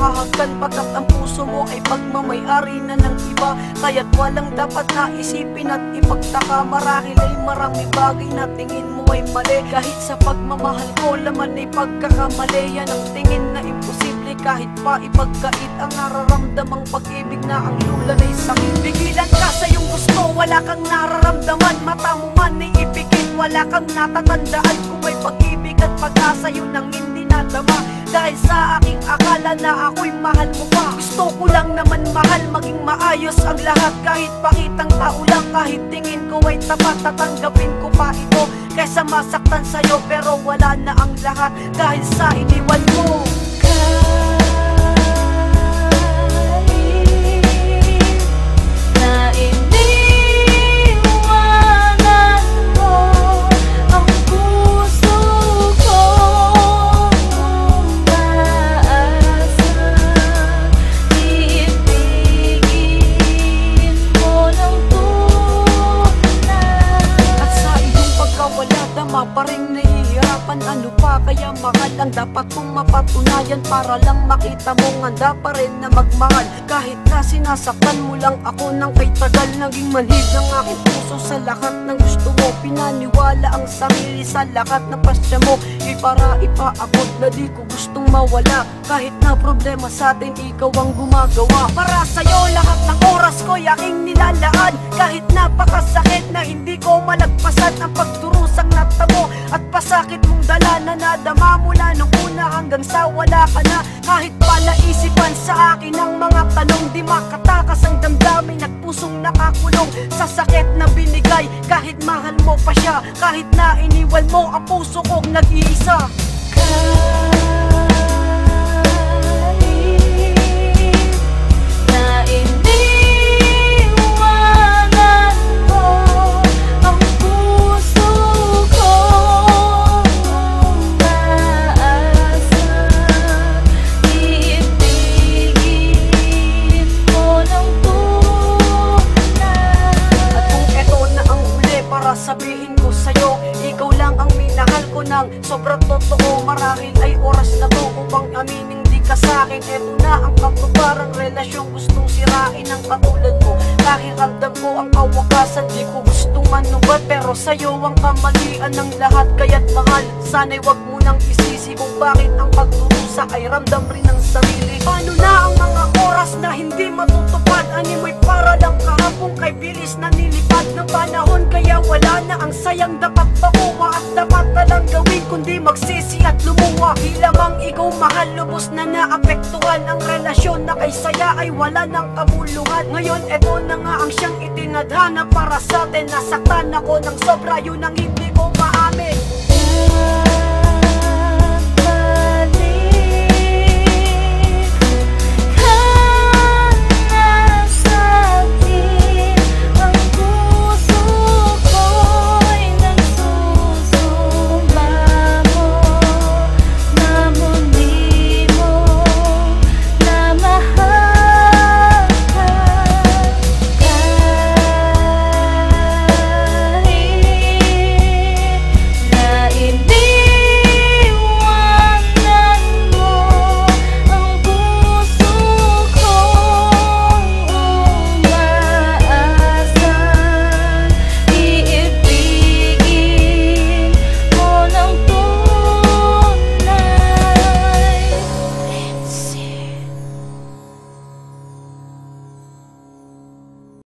mahahagkan pagkat ang puso mo ay pagmamayari na ng iba. Kaya't walang dapat na isipin at ipagtaka. Marahil ay marami bagay na tingin mo ay mali. Kahit sa pagmamahal ko laman ay pagkakamali. Yan ang tingin na imposible kahit pa ipagkait ang nararamdamang pag-ibig na ang lulan ay sakit. Bigilan ka sa iyong gusto, wala kang nararamdaman. Mata mo man ay ipikit, wala kang natatandaan. Kung may pag-ibig at pag-asa yun ang hindi nadama. Dahil sa aking akala na ako'y mahal mo pa. Gusto ko lang naman mahal, maging maayos ang lahat. Kahit pakitang tao lang, kahit tingin ko ay tapat. Tatanggapin ko pa ito kaysa masaktan sa'yo. Pero wala na ang lahat dahil sa iniwan mo. Paring nahihirapan, ano pa kaya mahal ang dapat kong mapatunayan para lang makita mong handa pa rin na magmahal. Kahit na sinasaktan mo lang ako ng kay tagal, naging manhid ng aking puso sa lahat ng gusto mo. Pinaniwala ang sarili sa lahat ng pasya mo, para ipaabot na di ko gustong mawala. Kahit na problema sa atin, ikaw ang gumagawa. Para sa'yo lahat ng oras ko aking nilalaan. Kahit napakasakit na hindi ko malagpasan ang pagturusang natamo at pasakit mong dala na nadama mula nung una hanggang sa wala ka na. Kahit pala isipan sa akin ang mga tanong, di makatakas ang damdamin at pusong nakakulong sa sakit na binigay. Kahit mahal mo pa siya, kahit na iniwan mo ang puso kong nag-iisa. Sabihin ko sa'yo, ikaw lang ang minahal ko ng sobrang totoo. Marahil ay oras na to upang aminin di ka sa'kin. Eto na ang katubarang relasyong gustong sirain ang katulad mo. Kahit ramdam ko ang kawakasan, di ko gustong manubat. Pero sa'yo ang kamalian ng lahat. Kaya't mahal, sana'y wag mo nang isisi kung bakit ang pagdurusa ay ramdam rin ng sarili. Paano na ang mga oras na hindi matutupad? Animoy para lang kahapon kay bilis na nilipad ng panahon. Kaya wala na ang sayang dapat makuha at dapat na lang gawin kundi magsisi at lumuha. Di lamang ikaw mahal, lubos na naapektuhan ang relasyon na kay saya ay wala ng kabuluhan. Ngayon eto na nga ang siyang itinadhana para sa atin. Nasaktan ako ng sobra, yun ang hindi